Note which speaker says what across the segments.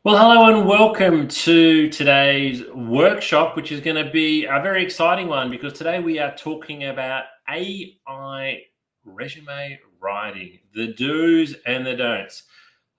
Speaker 1: Well, hello and welcome to today's workshop, which is going to be a very exciting one because today we are talking about AI resume writing, the do's and the don'ts.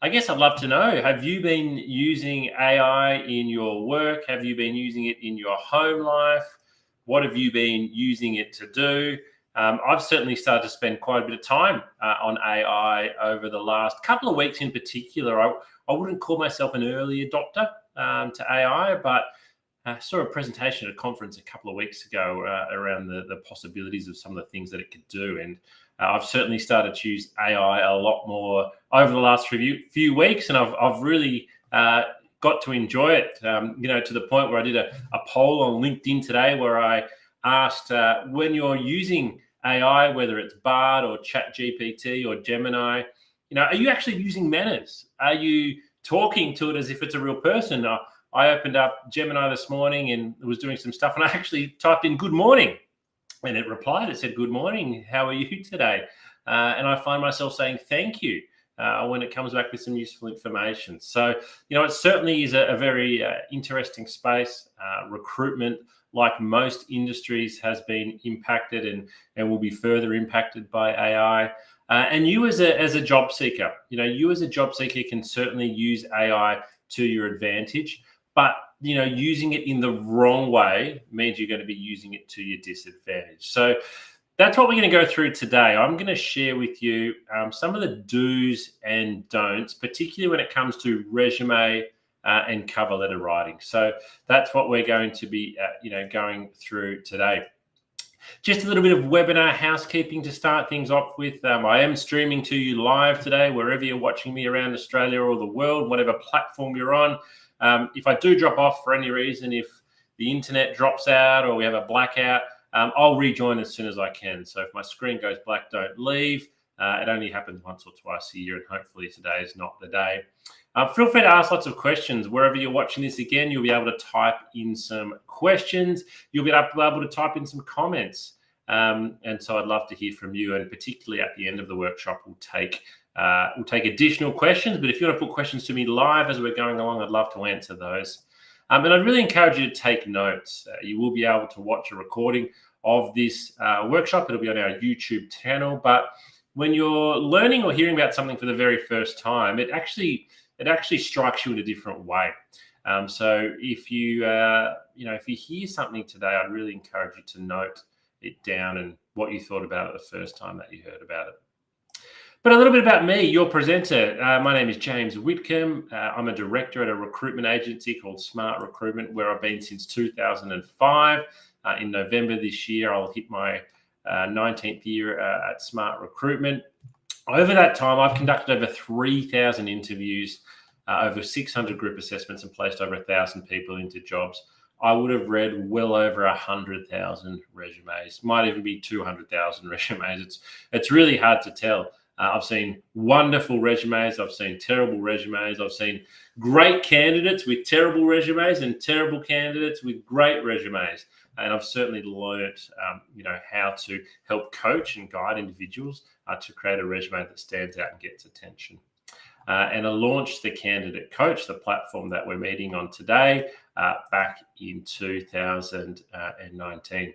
Speaker 1: I guess I'd love to know, have you been using AI in your work? Have you been using it in your home life? What have you been using it to do? I've certainly started to spend quite a bit of time on AI over the last couple of weeks in particular. I wouldn't call myself an early adopter to AI, but I saw a presentation at a conference a couple of weeks ago around the possibilities of some of the things that it could do. And I've certainly started to use AI a lot more over the last few weeks, and I've really got to enjoy it, to the point where I did a poll on LinkedIn today where I asked when you're using AI, whether it's Bard or ChatGPT or Gemini, are you actually using manners? Are you talking to it as if it's a real person? I opened up Gemini this morning and was doing some stuff, and I actually typed in "good morning," and it replied. It said, "Good morning. How are you today?" And I find myself saying "thank you" when it comes back with some useful information. So, it certainly is a very interesting space. Recruitment, like most industries, has been impacted and will be further impacted by AI. And you as a job seeker, you as a job seeker can certainly use AI to your advantage, but using it in the wrong way means you're going to be using it to your disadvantage. So that's what we're going to go through today. I'm going to share with you some of the do's and don'ts, particularly when it comes to resume and cover letter writing. So that's what we're going to be, going through today. Just a little bit of webinar housekeeping to start things off with. I am streaming to you live today, wherever you're watching me around Australia or the world, whatever platform you're on. If I do drop off for any reason, if the internet drops out or we have a blackout, I'll rejoin as soon as I can. So if my screen goes black, don't leave. It only happens once or twice a year, and hopefully today is not the day. Feel free to ask lots of questions. Wherever you're watching this again, you'll be able to type in some questions. You'll be able to type in some comments. And so I'd love to hear from you. And particularly at the end of the workshop, we'll take additional questions. But if you want to put questions to me live as we're going along, I'd love to answer those. And I'd really encourage you to take notes. You will be able to watch a recording of this workshop. It'll be on our YouTube channel. But when you're learning or hearing about something for the very first time, it actually strikes you in a different way. So if you hear something today, I'd really encourage you to note it down and what you thought about it the first time that you heard about it. But a little bit about me, your presenter. My name is James Whitcomb. I'm a director at a recruitment agency called Smart Recruitment, where I've been since 2005. In November this year, I'll hit my 19th year at Smart Recruitment. Over that time, I've conducted over 3,000 interviews, over 600 group assessments, and placed over 1,000 people into jobs. I would have read well over 100,000 resumes, might even be 200,000 resumes. It's really hard to tell. I've seen wonderful resumes. I've seen terrible resumes. I've seen great candidates with terrible resumes and terrible candidates with great resumes. And I've certainly learned, how to help coach and guide individuals to create a resume that stands out and gets attention. And I launched the Candidate Coach, the platform that we're meeting on today, back in 2019.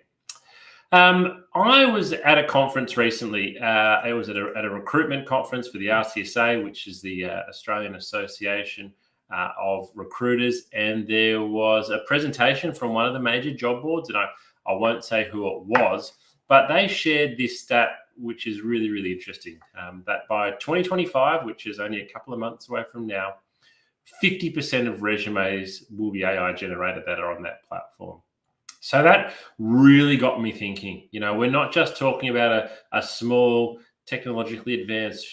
Speaker 1: I was at a conference recently. It was at a recruitment conference for the RCSA, which is the Australian Association of Recruiters, and there was a presentation from one of the major job boards, and I won't say who it was, but they shared this stat, which is really, really interesting, that by 2025, which is only a couple of months away from now, 50% of resumes will be AI generated that are on that platform. So that really got me thinking. We're not just talking about a small, technologically advanced,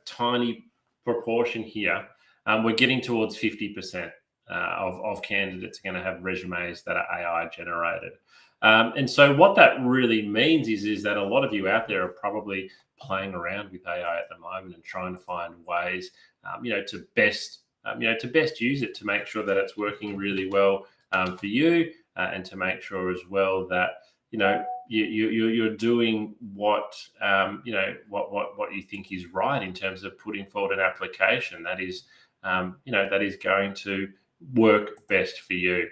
Speaker 1: tiny proportion here. We're getting towards 50% of candidates are going to have resumes that are AI generated. And so what that really means is that a lot of you out there are probably playing around with AI at the moment and trying to find ways, to best use it, to make sure that it's working really well for you, and to make sure as well that you're doing what you think is right in terms of putting forward an application that is that is going to work best for you.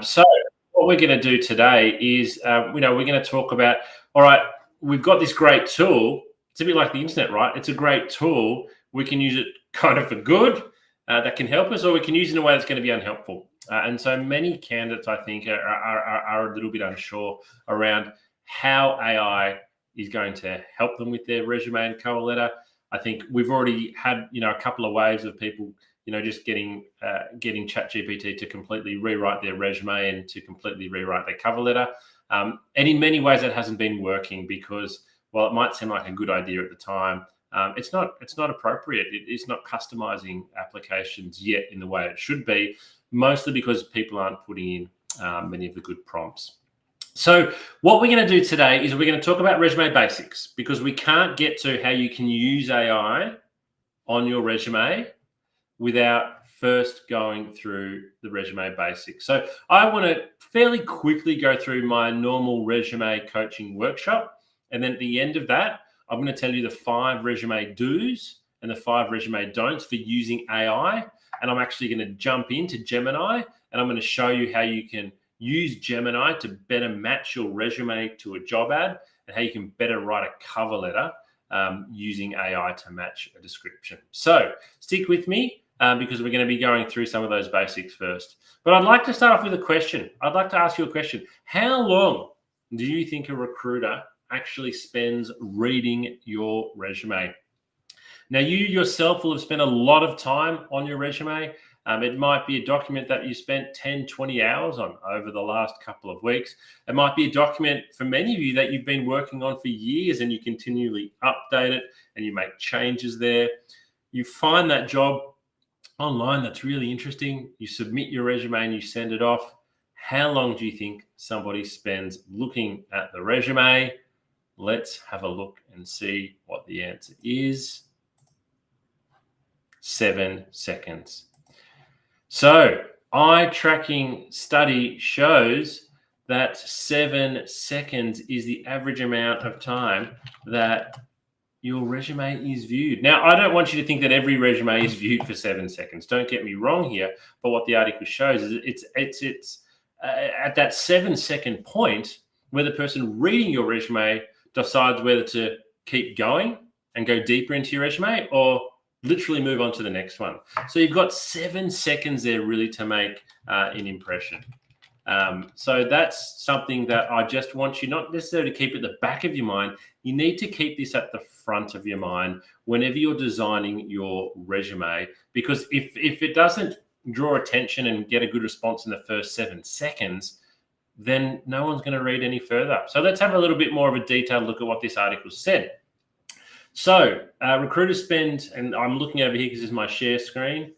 Speaker 1: So what we're going to do today is, we're going to talk about, all right, we've got this great tool. It's a bit like the internet, right? It's a great tool. We can use it kind of for good, that can help us, or we can use it in a way that's going to be unhelpful. And so many candidates, I think, are a little bit unsure around how AI is going to help them with their resume and cover letter. I think we've already had, a couple of waves of people, just getting ChatGPT to completely rewrite their resume and to completely rewrite their cover letter. And in many ways, that hasn't been working because, while it might seem like a good idea at the time, it's not appropriate. It's not customizing applications yet in the way it should be, mostly because people aren't putting in many of the good prompts. So what we're going to do today is we're going to talk about resume basics, because we can't get to how you can use AI on your resume without first going through the resume basics. So I want to fairly quickly go through my normal resume coaching workshop. And then at the end of that, I'm going to tell you the 5 resume do's and the 5 resume don'ts for using AI. And I'm actually going to jump into Gemini, and I'm going to show you how you can use Gemini to better match your resume to a job ad, and how you can better write a cover letter using AI to match a description. So stick with me because we're going to be going through some of those basics first. But I'd like to start off with a question. I'd like to ask you a question. How long do you think a recruiter actually spends reading your resume? Now, you yourself will have spent a lot of time on your resume. It might be a document that you spent 10, 20 hours on over the last couple of weeks. It might be a document for many of you that you've been working on for years, and you continually update it and you make changes there. You find that job online that's really interesting. You submit your resume and you send it off. How long do you think somebody spends looking at the resume? Let's have a look and see what the answer is. 7 seconds. So eye tracking study shows that 7 seconds is the average amount of time that your resume is viewed. Now, I don't want you to think that every resume is viewed for 7 seconds. Don't get me wrong here. But what the article shows is it's at that 7 second point where the person reading your resume decides whether to keep going and go deeper into your resume, or literally move on to the next one. So you've got 7 seconds there really to make an impression. So that's something that I just want you not necessarily to keep at the back of your mind. You need to keep this at the front of your mind whenever you're designing your resume, because if it doesn't draw attention and get a good response in the first 7 seconds, then no one's going to read any further. So let's have a little bit more of a detailed look at what this article said. So recruiters spend, and I'm looking over here because this is my share screen.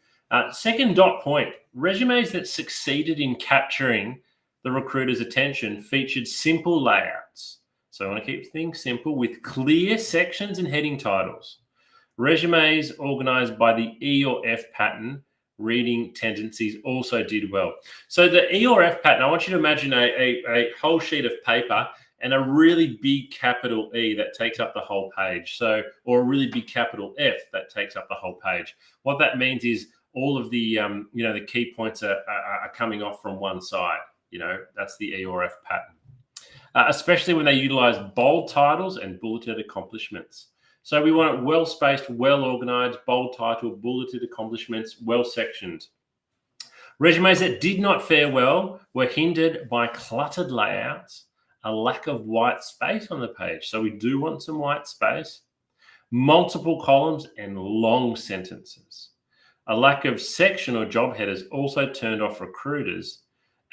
Speaker 1: Second dot point, resumes that succeeded in capturing the recruiter's attention featured simple layouts. So I want to keep things simple with clear sections and heading titles. Resumes organized by the E or F pattern reading tendencies also did well. So the E or F pattern, I want you to imagine a whole sheet of paper and a really big capital E that takes up the whole page. So, or a really big capital F that takes up the whole page. What that means is all of the, the key points are coming off from one side. That's the E or F pattern. Especially when they utilize bold titles and bulleted accomplishments. So we want it well-spaced, well-organized, bold title, bulleted accomplishments, well-sectioned. Resumes that did not fare well were hindered by cluttered layouts, a lack of white space on the page. So we do want some white space, multiple columns and long sentences. A lack of section or job headers also turned off recruiters,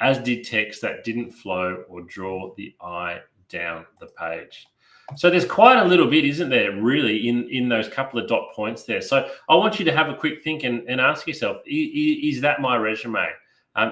Speaker 1: as did text that didn't flow or draw the eye down the page. So there's quite a little bit, isn't there, really, in those couple of dot points there. So I want you to have a quick think and ask yourself, is that my resume?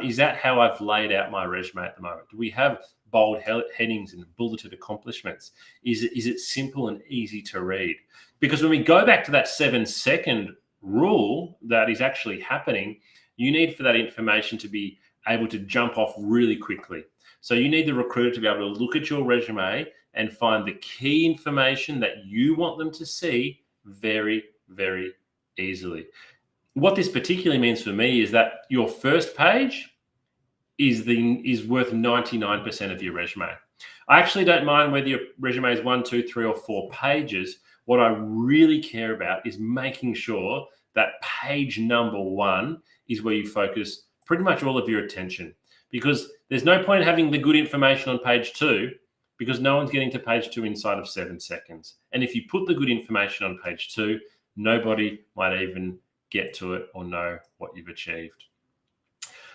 Speaker 1: Is that how I've laid out my resume at the moment? Do we have bold headings and bulleted accomplishments? Is it simple and easy to read? Because when we go back to that 7 second rule that is actually happening, you need for that information to be able to jump off really quickly. So you need the recruiter to be able to look at your resume and find the key information that you want them to see very, very easily. what this particularly means for me is that your first page is worth 99% of your resume. I actually don't mind whether your resume is 1, 2, 3, or 4 pages. What I really care about is making sure that page number 1 is where you focus pretty much all of your attention, because there's no point in having the good information on page 2 because no one's getting to page 2 inside of 7 seconds. And if you put the good information on page 2, nobody might even get to it or know what you've achieved.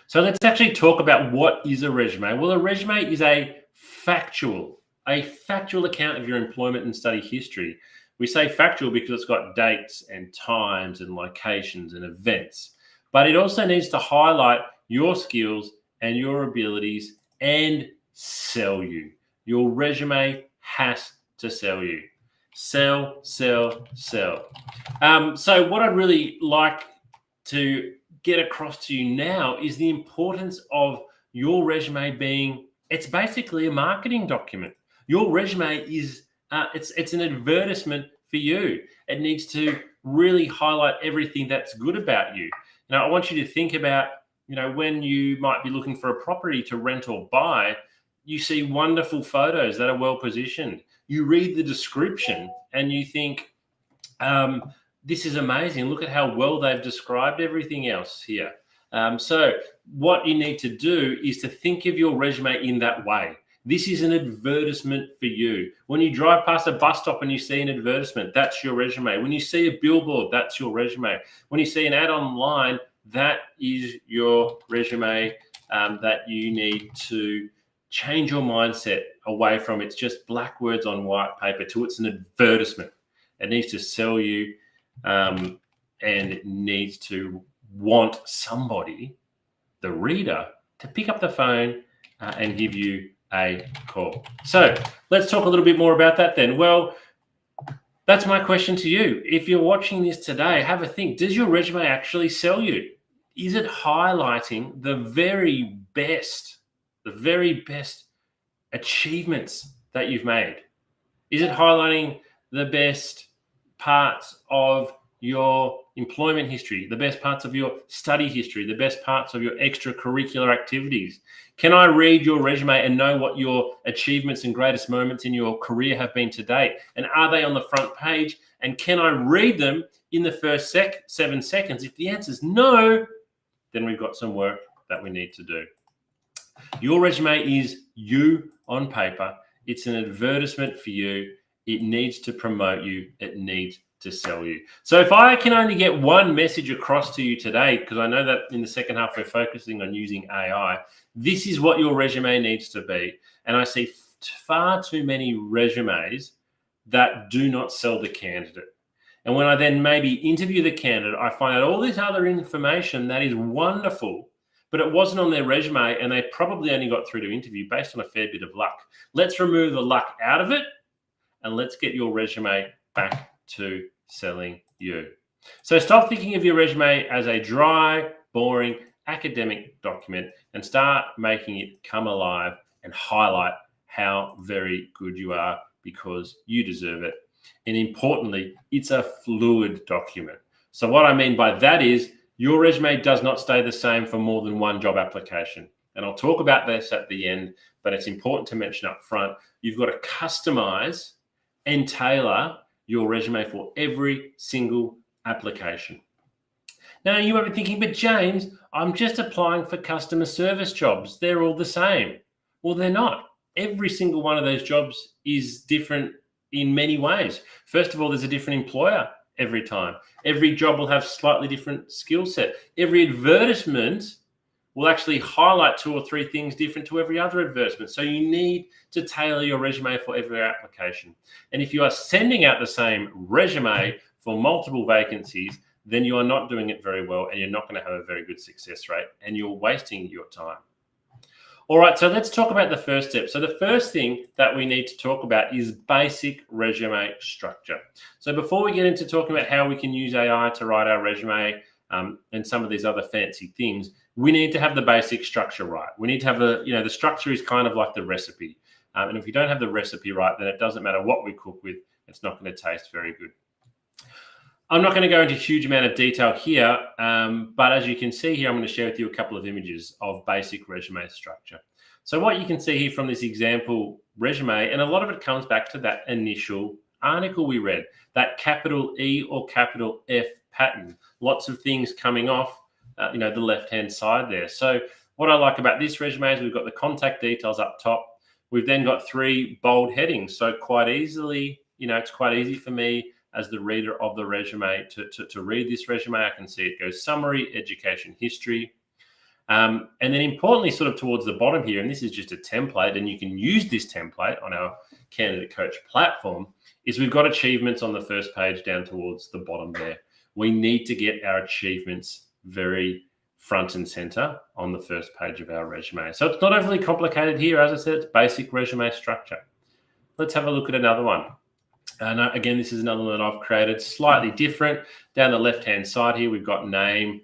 Speaker 1: So let's actually talk about what is a resume. Well, a resume is a factual account of your employment and study history. We say factual because it's got dates and times and locations and events, but it also needs to highlight your skills and your abilities and sell you. Your resume has to sell you. Sell, sell, sell. So what I'd really like to get across to you now is the importance of your resume being, it's basically a marketing document. Your resume is, it's an advertisement for you. It needs to really highlight everything that's good about you. Now, I want you to think about, when you might be looking for a property to rent or buy, you see wonderful photos that are well positioned. You read the description and you think, this is amazing. Look at how well they've described everything else here. So what you need to do is to think of your resume in that way. This is an advertisement for you. When you drive past a bus stop and you see an advertisement, that's your resume. When you see a billboard, that's your resume. When you see an ad online, that is your resume that you need to change your mindset away from it's just black words on white paper to it's an advertisement. It needs to sell you. And it needs to want somebody, the reader, to pick up the phone and give you a call. So let's talk a little bit more about that then. Well, that's my question to you. If you're watching this today, have a think. Does your resume actually sell you? Is it highlighting the very best achievements that you've made? Is it highlighting the best parts of your employment history, the best parts of your study history, the best parts of your extracurricular activities? Can I read your resume and know what your achievements and greatest moments in your career have been to date? And are they on the front page? And can I read them in the first 7 seconds? If the answer is no, then we've got some work that we need to do. Your resume is you on paper. It's an advertisement for you. It needs to promote you. It needs to sell you. So if I can only get one message across to you today, because I know that in the second half we're focusing on using AI, this is what your resume needs to be. And I see far too many resumes that do not sell the candidate. And when I then maybe interview the candidate, I find out all this other information that is wonderful, but it wasn't on their resume and they probably only got through to interview based on a fair bit of luck. Let's remove the luck out of it and let's get your resume back to selling you. So stop thinking of your resume as a dry, boring academic document and start making it come alive and highlight how very good you are, because you deserve it. And importantly, it's a fluid document. So what I mean by that is your resume does not stay the same for more than one job application. And I'll talk about this at the end, but it's important to mention up front, you've got to customize and tailor your resume for every single application. Now, you might be thinking, but James, I'm just applying for customer service jobs. They're all the same. Well, they're not. Every single one of those jobs is different in many ways. First of all, there's a different employer every time. Every job will have slightly different skill set. Every advertisement will actually highlight 2 or 3 things different to every other advertisement. So you need to tailor your resume for every application. And if you are sending out the same resume for multiple vacancies, then you are not doing it very well and you're not going to have a very good success rate and you're wasting your time. All right, so let's talk about the first step. So the first thing that we need to talk about is basic resume structure. So before we get into talking about how we can use AI to write our resume and some of these other fancy things, we need to have the basic structure right. We need to have the structure is kind of like the recipe. And if you don't have the recipe right, then it doesn't matter what we cook with, it's not going to taste very good. I'm not going to go into a huge amount of detail here, but as you can see here, I'm going to share with you a couple of images of basic resume structure. So what you can see here from this example resume, and a lot of it comes back to that initial article we read, that capital E or capital F pattern, lots of things coming off, the left-hand side there. So what I like about this resume is we've got the contact details up top. We've then got 3 bold headings. So quite easily, it's quite easy for me as the reader of the resume to read this resume. I can see it goes summary, education history. And then importantly, sort of towards the bottom here, and this is just a template, and you can use this template on our Candidate Coach platform, is we've got achievements on the first page down towards the bottom there. We need to get our achievements very front and center on the first page of our resume. So it's not overly complicated here. As I said, it's basic resume structure. Let's have a look at another one. And again, this is another one that I've created, slightly different. Down the left-hand side here, we've got name,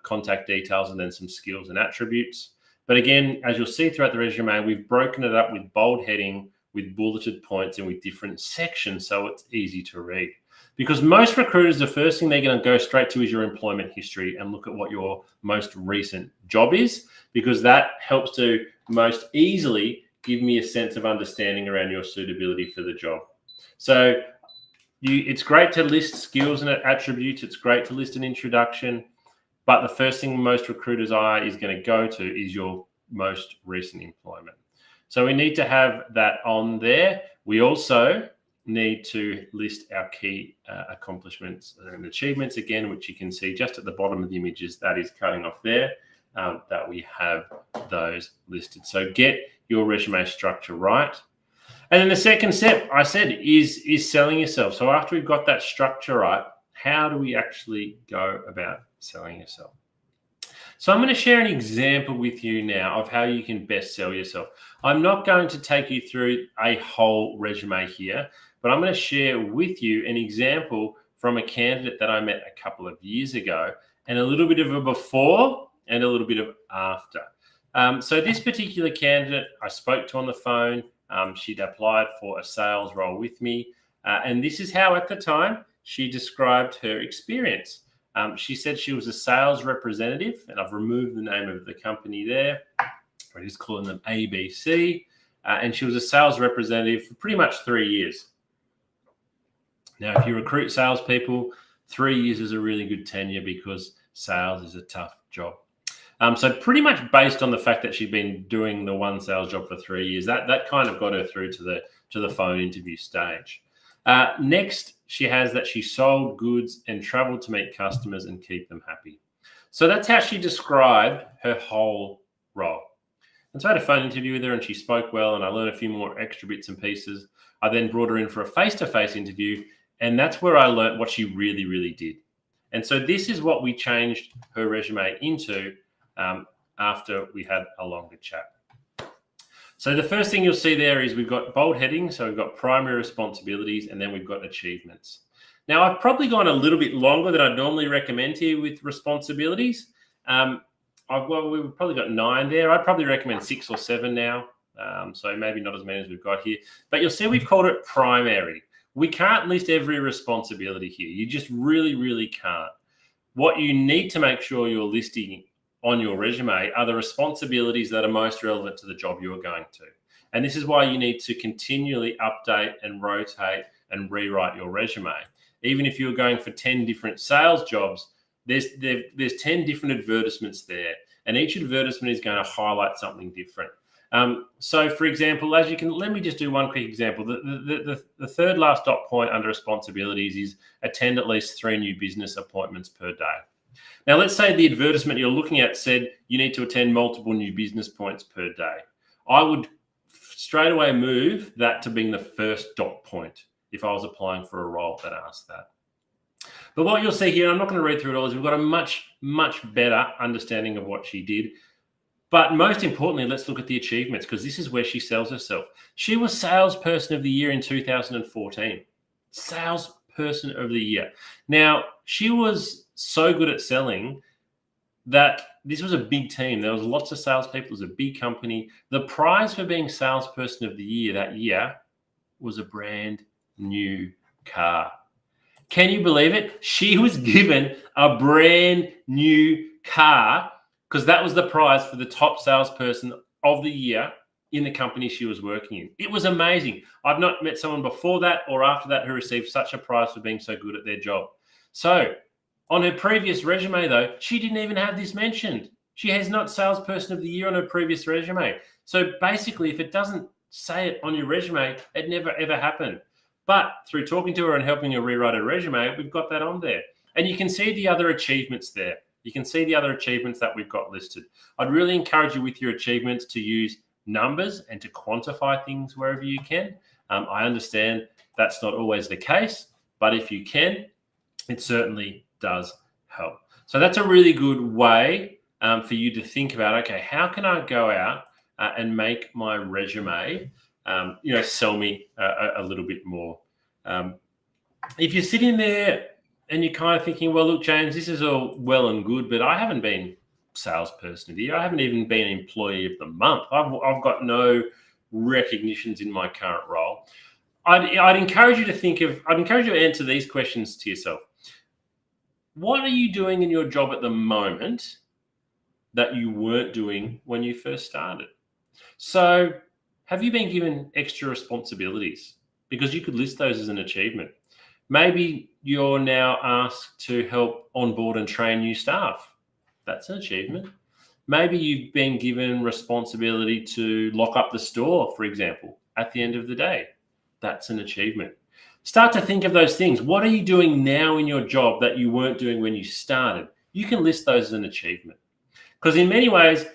Speaker 1: contact details, and then some skills and attributes. But again, as you'll see throughout the resume, we've broken it up with bold heading, with bulleted points, and with different sections, so it's easy to read. Because most recruiters, the first thing they're going to go straight to is your employment history and look at what your most recent job is, because that helps to most easily give me a sense of understanding around your suitability for the job. So it's great to list skills and attributes. It's great to list an introduction. But the first thing most recruiters' eye is going to go to is your most recent employment. So we need to have that on there. We also need to list our key accomplishments and achievements again, which you can see just at the bottom of the images. That is cutting off there, that we have those listed. So get your resume structure right. And then the second step, I said, is selling yourself. So after we've got that structure right, how do we actually go about selling yourself? So I'm going to share an example with you now of how you can best sell yourself. I'm not going to take you through a whole resume here, but I'm going to share with you an example from a candidate that I met a couple of years ago, and a little bit of a before and a little bit of after. So this particular candidate I spoke to on the phone. She'd applied for a sales role with me. And this is how, at the time, she described her experience. She said she was a sales representative, and I've removed the name of the company there. We're just calling them ABC. And she was a sales representative for pretty much 3 years. Now, if you recruit salespeople, 3 years is a really good tenure because sales is a tough job. So pretty much based on the fact that she'd been doing the one sales job for 3 years, that kind of got her through to the phone interview stage. Next, she has that she sold goods and traveled to meet customers and keep them happy. So that's how she described her whole role. And so I had a phone interview with her, and she spoke well, and I learned a few more extra bits and pieces. I then brought her in for a face-to-face interview, and that's where I learned what she really, really did. And so this is what we changed her resume into after we had a longer chat. So the first thing you'll see there is we've got bold headings. So we've got primary responsibilities, and then we've got achievements. Now, I've probably gone a little bit longer than I'd normally recommend here with responsibilities. We've probably got 9 there. I'd probably recommend 6 or 7 now. So maybe not as many as we've got here. But you'll see we've called it primary. We can't list every responsibility here. You just really, really can't. What you need to make sure you're listing on your resume are the responsibilities that are most relevant to the job you are going to. And this is why you need to continually update and rotate and rewrite your resume. Even if you're going for 10 different sales jobs, there's 10 different advertisements there, and each advertisement is going to highlight something different. So for example, let me just do one quick example. The third last dot point under responsibilities is attend at least 3 new business appointments per day. Now, let's say the advertisement you're looking at said you need to attend multiple new business points per day. I would straight away move that to being the first dot point if I was applying for a role that asked that. But what you'll see here, I'm not going to read through it all, is we've got a much, much better understanding of what she did. But most importantly, let's look at the achievements, because this is where she sells herself. She was Salesperson of the Year in 2014. Salesperson of the Year. Now, she was so good at selling that this was a big team. There was lots of salespeople. It was a big company. The prize for being Salesperson of the Year that year was a brand new car. Can you believe it? She was given a brand new car because that was the prize for the top salesperson of the year in the company she was working in. It was amazing. I've not met someone before that or after that who received such a prize for being so good at their job. So on her previous resume, though, she didn't even have this mentioned. She has not salesperson of the year on her previous resume. So basically, if it doesn't say it on your resume, it never, ever happened. But through talking to her and helping her rewrite her resume, we've got that on there. And you can see the other achievements there. You can see the other achievements that we've got listed. I'd really encourage you with your achievements to use numbers and to quantify things wherever you can. I understand that's not always the case, but if you can, it certainly does help. So that's a really good way for you to think about, okay, how can I go out and make my resume, sell me a little bit more. If you're sitting there and you're kind of thinking, well, look, James, this is all well and good, but I haven't been salesperson of the year. I haven't even been employee of the month. I've got no recognitions in my current role. I'd encourage you to answer these questions to yourself. What are you doing in your job at the moment that you weren't doing when you first started? So have you been given extra responsibilities? Because you could list those as an achievement. Maybe you're now asked to help onboard and train new staff. That's an achievement. Maybe you've been given responsibility to lock up the store, for example, at the end of the day. That's an achievement. Start to think of those things. What are you doing now in your job that you weren't doing when you started? You can list those as an achievement. Because in many ways,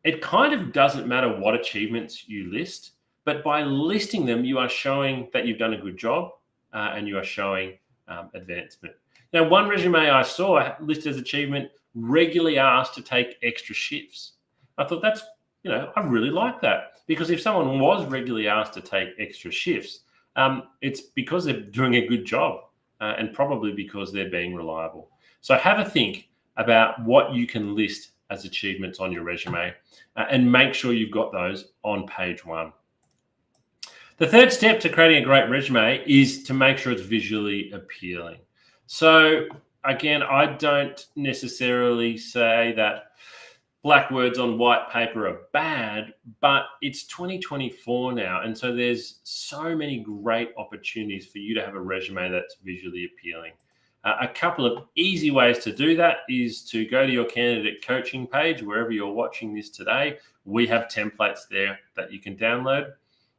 Speaker 1: it kind of doesn't matter what achievements you list, but by listing them, you are showing that you've done a good job and you are showing advancement. Now, one resume I saw listed as achievement, regularly asked to take extra shifts. I thought I really like that, because if someone was regularly asked to take extra shifts, it's because they're doing a good job and probably because they're being reliable. So have a think about what you can list as achievements on your resume and make sure you've got those on page 1. The third step to creating a great resume is to make sure it's visually appealing. So again, I don't necessarily say that black words on white paper are bad, but it's 2024 now. And so there's so many great opportunities for you to have a resume that's visually appealing. A couple of easy ways to do that is to go to your candidate coaching page, wherever you're watching this today. We have templates there that you can download,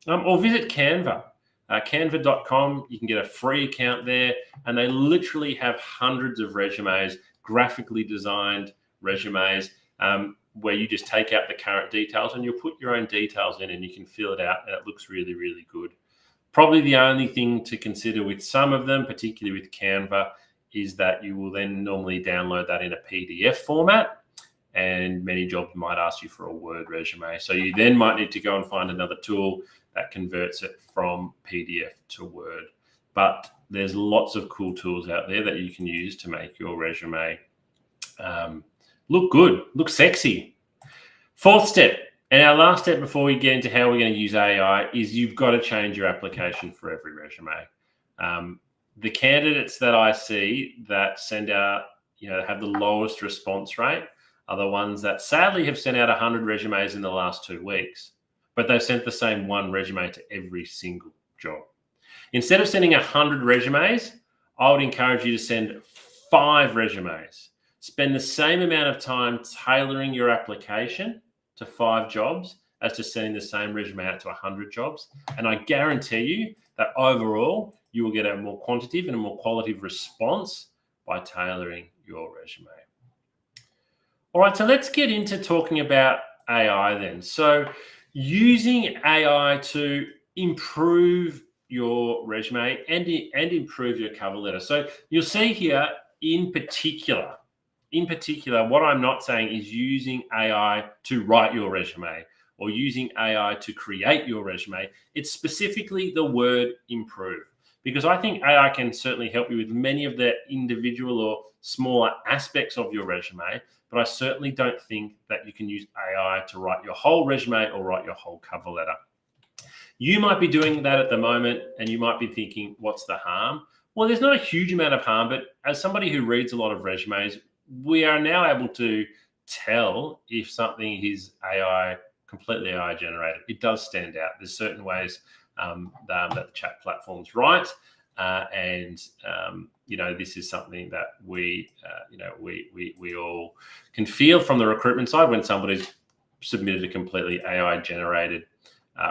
Speaker 1: or visit Canva. Canva.com, you can get a free account there, and they literally have hundreds of resumes, graphically designed resumes, where you just take out the current details and you'll put your own details in and you can fill it out, and it looks really, really good. Probably the only thing to consider with some of them, particularly with Canva, is that you will then normally download that in a PDF format, and many jobs might ask you for a Word resume. So you then might need to go and find another tool that converts it from PDF to Word. But there's lots of cool tools out there that you can use to make your resume look good, look sexy. Fourth step, and our last step before we get into how we're going to use AI, is you've got to change your application for every resume. The candidates that I see that send out, have the lowest response rate are the ones that sadly have sent out 100 resumes in the last 2 weeks, but they've sent the same one resume to every single job. Instead of sending 100 resumes, I would encourage you to send 5 resumes. Spend the same amount of time tailoring your application to 5 jobs as to sending the same resume out to 100 jobs. And I guarantee you that overall, you will get a more quantitative and a more qualitative response by tailoring your resume. All right, so let's get into talking about AI then. So using AI to improve your resume and improve your cover letter. So you'll see here in particular, what I'm not saying is using AI to write your resume or using AI to create your resume. It's specifically the word improve, because I think AI can certainly help you with many of the individual or smaller aspects of your resume, but I certainly don't think that you can use AI to write your whole resume or write your whole cover letter. You might be doing that at the moment and you might be thinking, what's the harm? Well, there's not a huge amount of harm, but as somebody who reads a lot of resumes, we are now able to tell if something is completely AI generated. It does stand out. There's certain ways that the chat platforms write, and this is something that we all can feel from the recruitment side when somebody's submitted a completely AI generated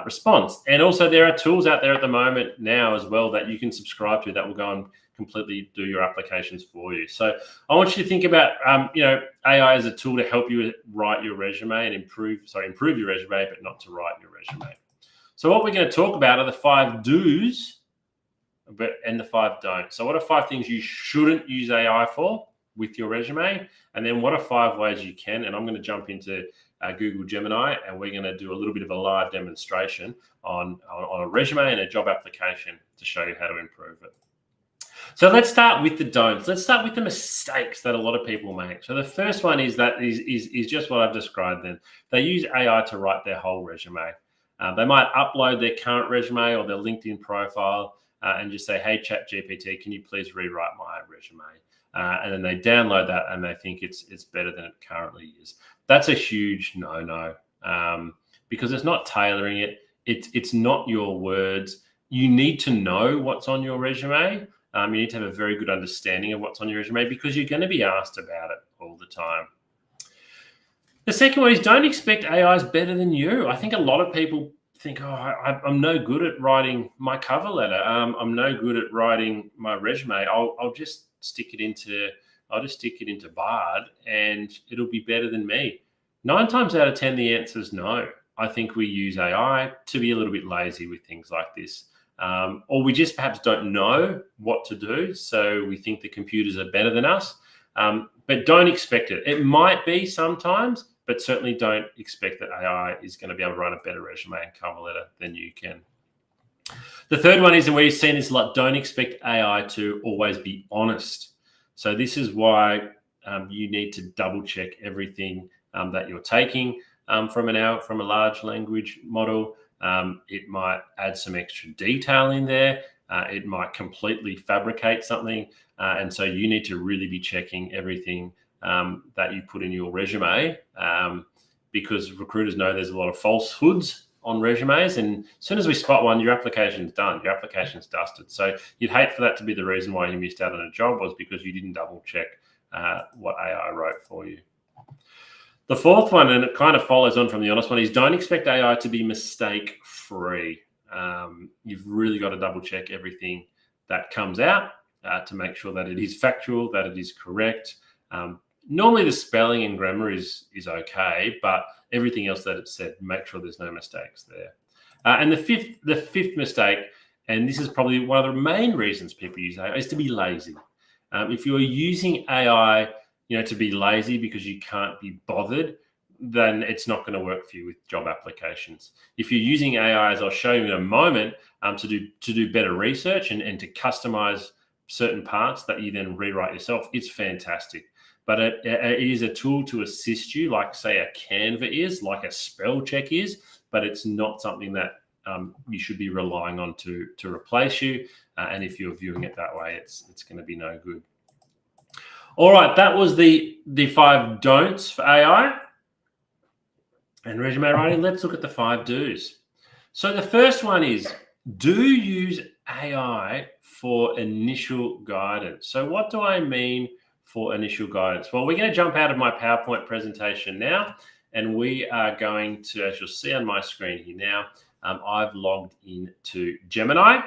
Speaker 1: response. And also there are tools out there at the moment now as well that you can subscribe to that will go and completely do your applications for you. So I want you to think about AI as a tool to help you write your resume and improve your resume, but not to write your resume. So what we're going to talk about are the 5 do's and the 5 don'ts. So what are 5 things you shouldn't use AI for with your resume? And then what are 5 ways you can? And I'm going to jump into Google Gemini, and we're going to do a little bit of a live demonstration on a resume and a job application to show you how to improve it. So let's start with the don'ts. Let's start with the mistakes that a lot of people make. So the first one is just what I've described then. They use AI to write their whole resume. They might upload their current resume or their LinkedIn profile and just say, hey, ChatGPT, can you please rewrite my resume? And then they download that and they think it's better than it currently is. That's a huge no-no because it's not tailoring it. It's not your words. You need to know what's on your resume. You need to have a very good understanding of what's on your resume because you're going to be asked about it all the time. The second one is don't expect AI is better than you. I think a lot of people think, I'm no good at writing my cover letter. I'm no good at writing my resume. I'll just stick it into Bard and it'll be better than me. 9 times out of 10, the answer is no. I think we use AI to be a little bit lazy with things like this. Or we just perhaps don't know what to do. So we think the computers are better than us, but don't expect it. It might be sometimes, but certainly don't expect that AI is going to be able to write a better resume and cover letter than you can. The third one is, and we've seen this a lot, don't expect AI to always be honest. So this is why you need to double check everything that you're taking from a large language model. It might add some extra detail in there. It might completely fabricate something. And so you need to really be checking everything that you put in your resume because recruiters know there's a lot of falsehoods on resumes. And as soon as we spot one, your application's done. Your application's dusted. So you'd hate for that to be the reason why you missed out on a job was because you didn't double check what AI wrote for you. The fourth one, and it kind of follows on from the honest one, is don't expect AI to be mistake-free. You've really got to double check everything that comes out to make sure that it is factual, that it is correct. Normally the spelling and grammar is okay, but everything else that it said, make sure there's no mistakes there. And the fifth mistake, and this is probably one of the main reasons people use AI, is to be lazy. If you're using AI to be lazy because you can't be bothered, then it's not going to work for you with job applications. If you're using AI, as I'll show you in a moment, to do better research and to customize certain parts that you then rewrite yourself, it's fantastic. But it is a tool to assist you, like say a Canva is, like a spell check is, but it's not something that you should be relying on to replace you. And if you're viewing it that way, it's going to be no good. All right, that was the 5 don'ts for AI and resume writing. Let's look at the 5 do's. So the first one is, do use AI for initial guidance. So what do I mean for initial guidance? Well, we're going to jump out of my PowerPoint presentation now, and we are going to, as you'll see on my screen here now, I've logged into Gemini,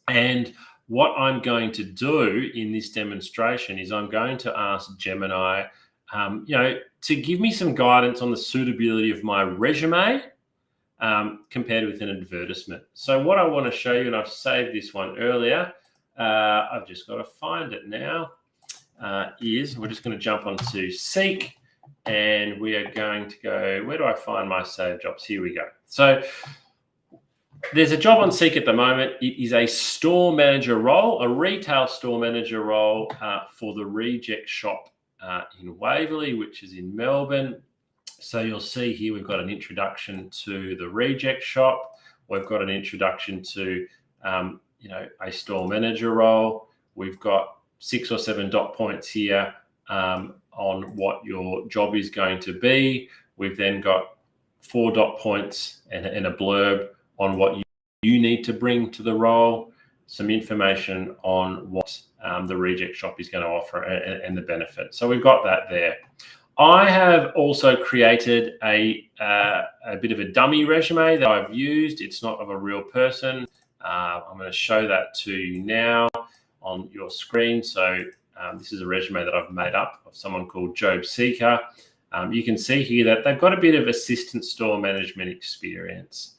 Speaker 1: and what I'm going to do in this demonstration is I'm going to ask Gemini, to give me some guidance on the suitability of my resume compared with an advertisement. So what I want to show you, and I've saved this one earlier, I've just got to find it now, is we're just going to jump onto Seek, and we are going to go, where do I find my saved jobs? Here we go. So there's a job on Seek at the moment. It is a store manager role, a retail store manager role for the Reject Shop in Waverley, which is in Melbourne. So you'll see here we've got an introduction to the Reject Shop. We've got an introduction to, a store manager role. We've got 6 or 7 dot points here on what your job is going to be. We've then got 4 dot points and a blurb on what you need to bring to the role, some information on what the Reject Shop is going to offer and the benefit. So we've got that there. I have also created a bit of a dummy resume that I've used. It's not of a real person. I'm going to show that to you now on your screen. So this is a resume that I've made up of someone called Job Seeker. You can see here that they've got a bit of assistant store management experience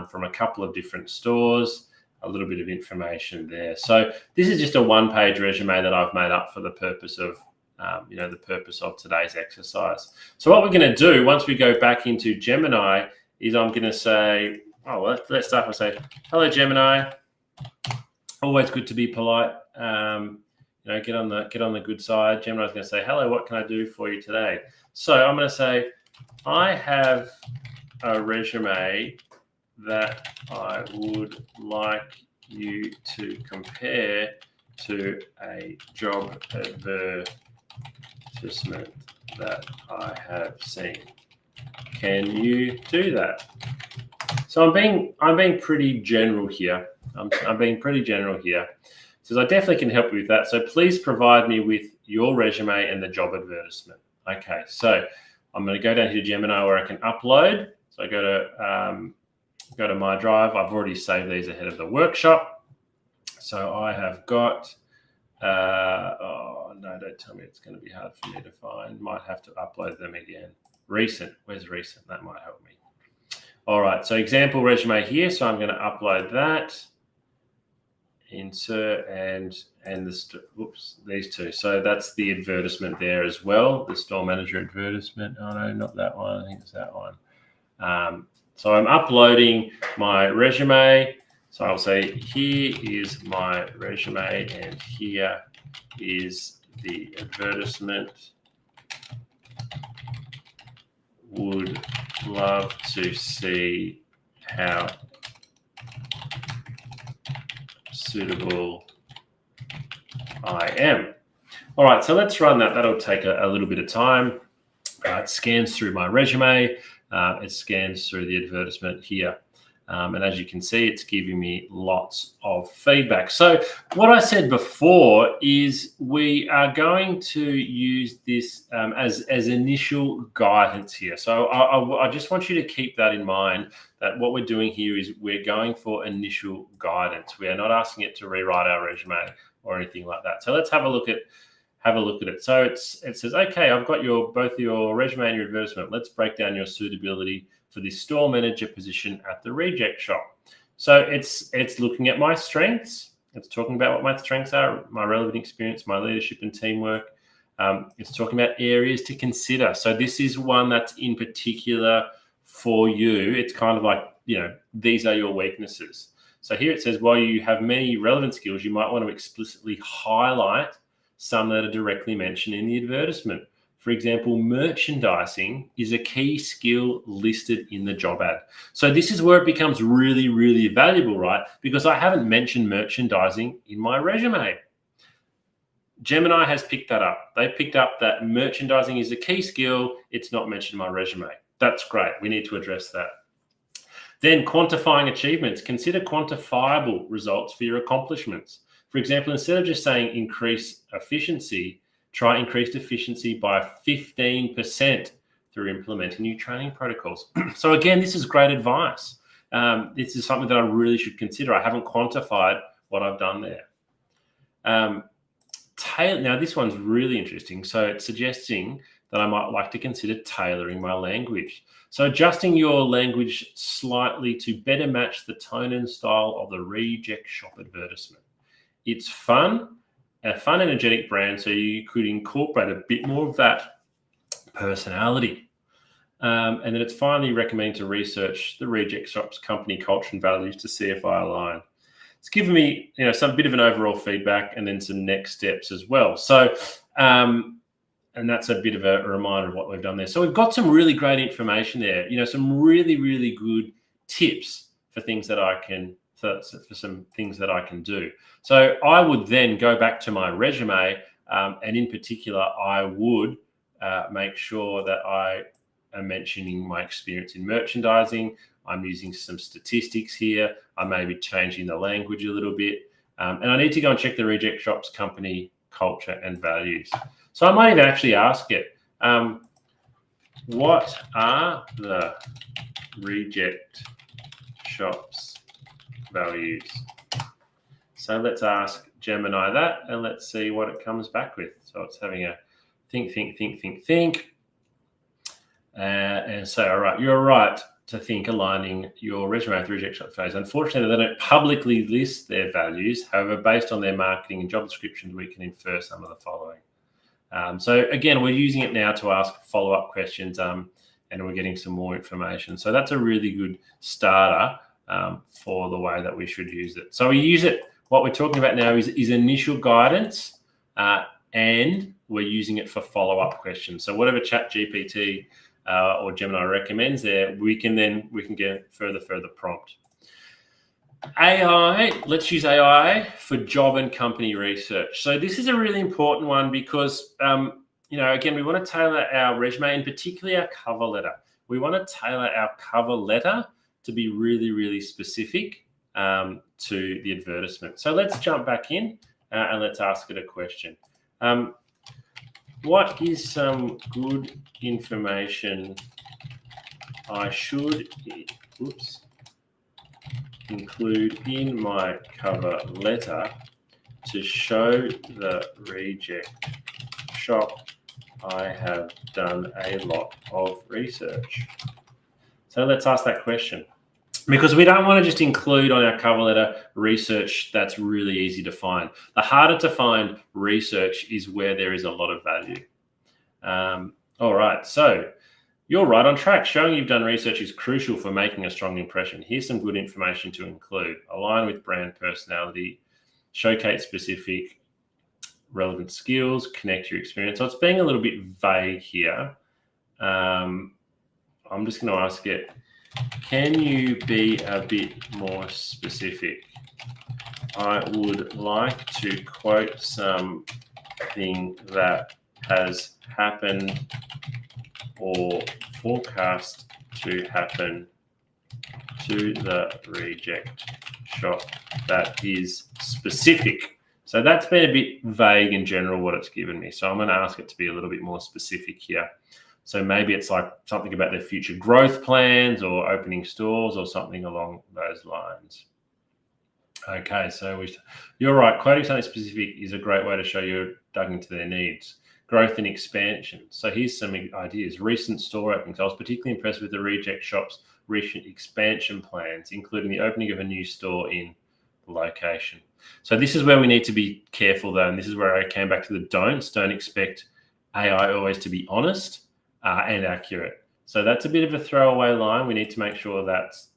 Speaker 1: from a couple of different stores, a little bit of information there. So this is just a one-page resume that I've made up for the purpose of the purpose of today's exercise. So what we're going to do once we go back into Gemini is I'm going to say, let's start by saying, hello, Gemini. Always good to be polite. Get on the good side. Gemini's going to say, hello, what can I do for you today? So I'm going to say, I have a resume that I would like you to compare to a job advertisement that I have seen. Can you do that? So I'm being pretty general here. I'm being pretty general here. So I definitely can help you with that. So please provide me with your resume and the job advertisement. Okay, so I'm going to go down here to Gemini where I can upload. So I go to my drive. I've already saved these ahead of the workshop. So I have got, no, don't tell me it's going to be hard for me to find. Might have to upload them again. Recent, where's recent? That might help me. All right, so example resume here. So I'm going to upload that. Insert and these two. So that's the advertisement there as well, the store manager advertisement. Oh no, not that one. I think it's that one. So I'm uploading my resume. So I'll say, here is my resume and here is the advertisement. Would love to see how suitable I am. All right, so let's run that. That'll take a little bit of time. It scans through my resume. It scans through the advertisement here. And as you can see, it's giving me lots of feedback. So what I said before is we are going to use this as initial guidance here. So I just want you to keep that in mind, that what we're doing here is we're going for initial guidance. We are not asking it to rewrite our resume or anything like that. So let's have a look at it. So it says, okay, I've got both your resume and your advertisement. Let's break down your suitability for this store manager position at the Reject Shop. So it's looking at my strengths. It's talking about what my strengths are, my relevant experience, my leadership and teamwork. It's talking about areas to consider. So this is one that's in particular for you. It's kind of like, these are your weaknesses. So here it says, while you have many relevant skills, you might want to explicitly highlight some that are directly mentioned in the advertisement. For example, merchandising is a key skill listed in the job ad. So this is where it becomes really, really valuable, right? Because I haven't mentioned merchandising in my resume. Gemini has picked that up. They've picked up that merchandising is a key skill. It's not mentioned in my resume. That's great. We need to address that. Then quantifying achievements. Consider quantifiable results for your accomplishments. For example, instead of just saying increase efficiency, try increased efficiency by 15% through implementing new training protocols. So again, this is great advice. This is something that I really should consider. I haven't quantified what I've done there. Now, this one's really interesting. So it's suggesting that I might like to consider tailoring my language. So adjusting your language slightly to better match the tone and style of the Reject Shop advertisement. It's fun, a fun, energetic brand, so you could incorporate a bit more of that personality. And then it's finally recommending to research the Reject Shop's company culture and values to see if I align. It's given me, some bit of an overall feedback and then some next steps as well. So, and that's a bit of a reminder of what we've done there. So we've got some really great information there. Some really, really good tips for things that I can for some things that I can do. So I would then go back to my resume, and in particular, I would make sure that I am mentioning my experience in merchandising. I'm using some statistics here. I may be changing the language a little bit. And I need to go and check the Reject Shop's company culture and values. So I might even actually ask it, what are the Reject Shop's values? So let's ask Gemini that, and let's see what it comes back with. So it's having a think. And so, all right, you're right to think aligning your resume with Reject Shop's values. Unfortunately, they don't publicly list their values. However, based on their marketing and job descriptions, we can infer some of the following. So again, we're using it now to ask follow-up questions, and we're getting some more information. So that's a really good starter for the way that we should use it. So we use it. What we're talking about now is initial guidance, and we're using it for follow-up questions. So whatever ChatGPT or Gemini recommends there, we can get further prompt. AI, let's use AI for job and company research. So this is a really important one because, again, we want to tailor our resume and particularly our cover letter. We want to tailor our cover letter to be really, really specific to the advertisement. So let's jump back in and let's ask it a question. What is some good information I should include in my cover letter to show the Reject Shop I have done a lot of research? So let's ask that question, because we don't want to just include on our cover letter research that's really easy to find. The harder to find research is where there is a lot of value. All right, so you're right on track. Showing you've done research is crucial for making a strong impression. Here's some good information to include. Align with brand personality, showcase specific relevant skills, connect your experience. So it's being a little bit vague here. I'm just going to ask it, can you be a bit more specific? I would like to quote something that has happened or forecast to happen to the Reject Shop that is specific. So that's been a bit vague in general what it's given me. So I'm going to ask it to be a little bit more specific here. So maybe it's like something about their future growth plans or opening stores or something along those lines. Okay, so you're right. Quoting something specific is a great way to show you're dug into their needs. Growth and expansion. So here's some ideas. Recent store openings. I was particularly impressed with the Reject Shop's recent expansion plans, including the opening of a new store in the location. So this is where we need to be careful, though, and this is where I came back to the don'ts. Don't expect AI always to be honest and accurate. So that's a bit of a throwaway line. We need to make sure that's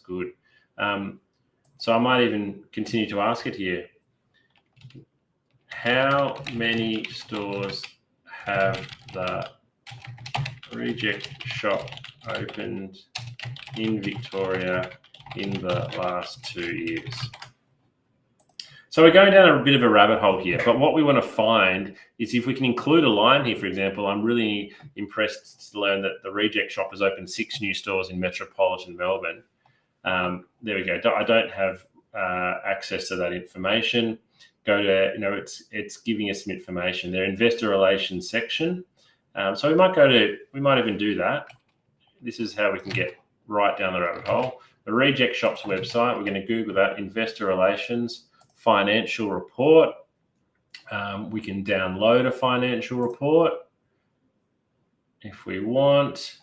Speaker 1: good. So I might even continue to ask it here. How many stores have the Reject Shop opened in Victoria in the last 2 years? So we're going down a bit of a rabbit hole here, but what we want to find is if we can include a line here. For example, I'm really impressed to learn that the Reject Shop has opened 6 new stores in metropolitan Melbourne. There we go. I don't have access to that information. Go to, it's giving us some information. Their investor relations section. So we might even do that. This is how we can get right down the rabbit hole. The Reject Shop's website, we're going to Google that, investor relations, financial report. We can download a financial report if we want.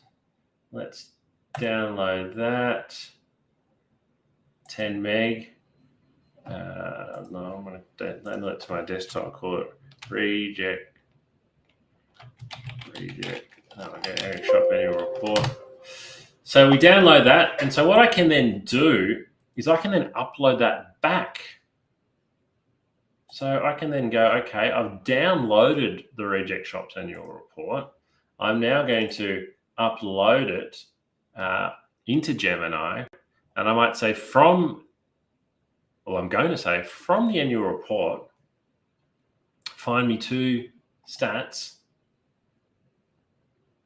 Speaker 1: Let's download that. 10 meg. No, I'm going to download it to my desktop. Call it Reject. Okay, Shop annual report. So we download that, and so what I can then do is I can then upload that back. So I can then go, okay, I've downloaded the Reject Shop's annual report. I'm now going to upload it into Gemini, And I might say I'm going to say from the annual report, find me 2 stats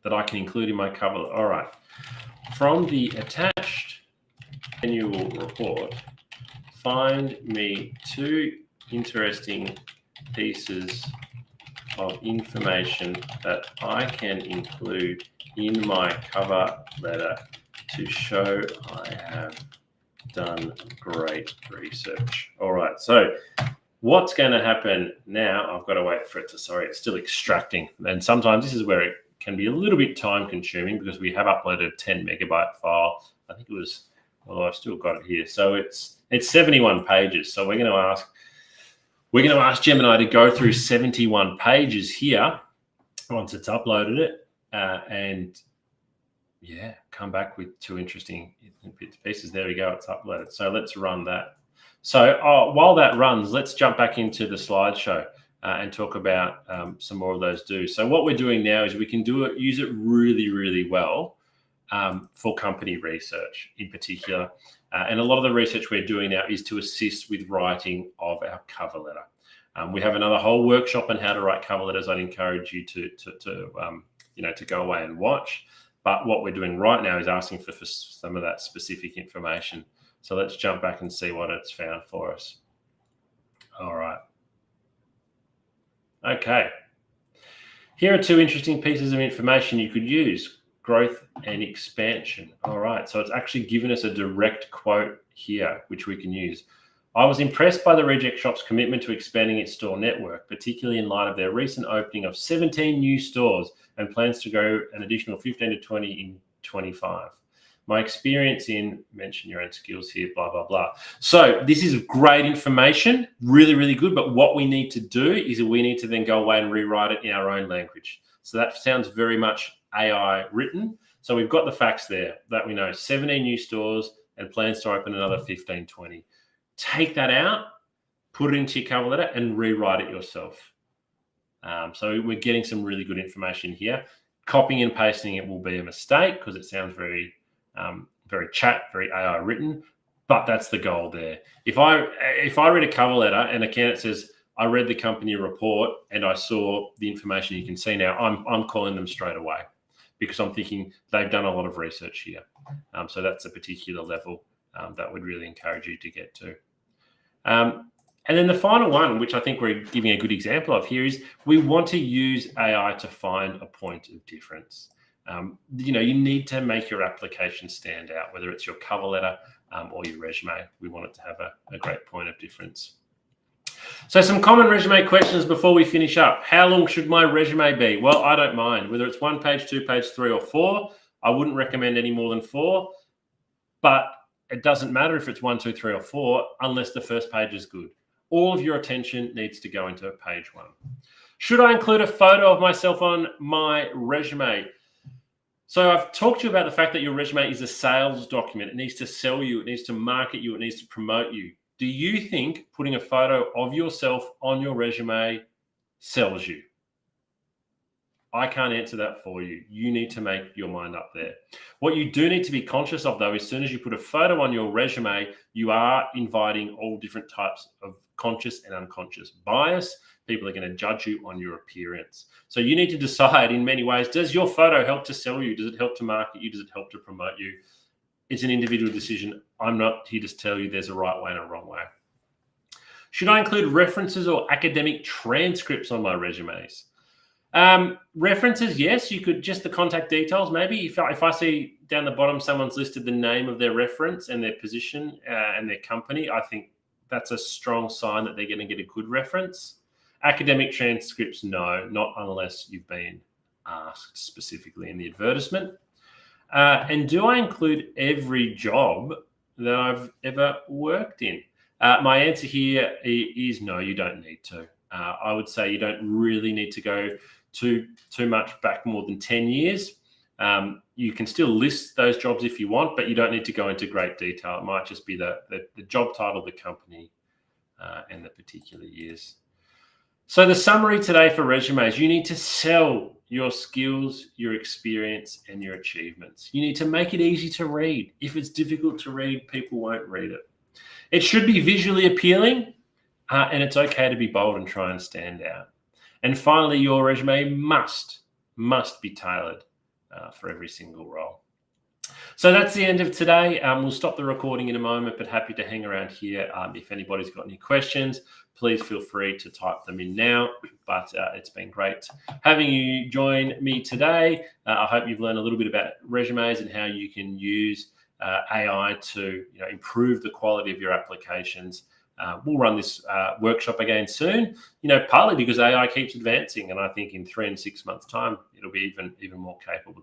Speaker 1: that I can include in my cover. All right. From the attached annual report, find me 2 interesting pieces of information that I can include in my cover letter to show I have done great research. All right, so what's going to happen now? I've got to wait for it to, sorry, it's still extracting. And sometimes this is where it can be a little bit time consuming because we have uploaded a 10 megabyte file. I think it was, well, I've still got it here. So it's 71 pages. So we're going to ask Gemini to go through 71 pages here once it's uploaded it, and yeah, come back with 2 interesting pieces. There we go, it's uploaded. So let's run that. So while that runs, let's jump back into the slideshow and talk about some more of those do's. So what we're doing now is we can use it really, really well for company research in particular. And a lot of the research we're doing now is to assist with writing of our cover letter. We have another whole workshop on how to write cover letters. I'd encourage you to go away and watch. But what we're doing right now is asking for some of that specific information. So let's jump back and see what it's found for us. All right. Okay. Here are 2 interesting pieces of information you could use: growth and expansion. All right. So it's actually given us a direct quote here, which we can use. I was impressed by the Reject Shop's commitment to expanding its store network, particularly in light of their recent opening of 17 new stores and plans to go an additional 15 to 20 in 25. My experience in, mention your own skills here, blah, blah, blah. So this is great information, really, really good. But what we need to do is we need to then go away and rewrite it in our own language. So that sounds very much AI written. So we've got the facts there that we know 17 new stores and plans to open another 15, 20. Take that out, put it into your cover letter and rewrite it yourself. So we're getting some really good information here. Copying and pasting it will be a mistake because it sounds very very AI written, but that's the goal there. If I read a cover letter and a candidate says, I read the company report and I saw the information you can see now, I'm calling them straight away because I'm thinking they've done a lot of research here. So that's a particular level that would really encourage you to get to. And then the final one, which I think we're giving a good example of here, is we want to use AI to find a point of difference. You need to make your application stand out, whether it's your cover letter or your resume. We want it to have a great point of difference. So some common resume questions before we finish up. How long should my resume be? Well, I don't mind. Whether it's 1 page, 2 page, 3 or 4, I wouldn't recommend any more than 4. But it doesn't matter if it's 1, 2, 3 or 4 unless the first page is good. All of your attention needs to go into page 1. Should I include a photo of myself on my resume? So I've talked to you about the fact that your resume is a sales document. It needs to sell you. It needs to market you. It needs to promote you. Do you think putting a photo of yourself on your resume sells you? I can't answer that for you. You need to make your mind up there. What you do need to be conscious of, though, as soon as you put a photo on your resume, you are inviting all different types of conscious and unconscious bias. People are going to judge you on your appearance. So you need to decide in many ways, does your photo help to sell you? Does it help to market you? Does it help to promote you? It's an individual decision. I'm not here to tell you there's a right way and a wrong way. Should I include references or academic transcripts on my resumes? References, yes. You could just the contact details. Maybe if I see down the bottom someone's listed the name of their reference and their position and their company, I think that's a strong sign that they're going to get a good reference. Academic transcripts, no, not unless you've been asked specifically in the advertisement. And do I include every job that I've ever worked in? My answer here is no, you don't need to. I would say you don't really need to go too much back more than 10 years. You can still list those jobs if you want, but you don't need to go into great detail. It might just be the job title, the company, and the particular years. So the summary today for resumes, you need to sell your skills, your experience, and your achievements. You need to make it easy to read. If it's difficult to read, people won't read it. It should be visually appealing, and it's okay to be bold and try and stand out. And finally, your resume must be tailored for every single role. So that's the end of today. We'll stop the recording in a moment, but happy to hang around here. If anybody's got any questions, please feel free to type them in now. But it's been great having you join me today. I hope you've learned a little bit about resumes and how you can use AI to improve the quality of your applications. We'll run this workshop again soon, partly because AI keeps advancing, and I think in 3 and 6 months' time, it'll be even more capable.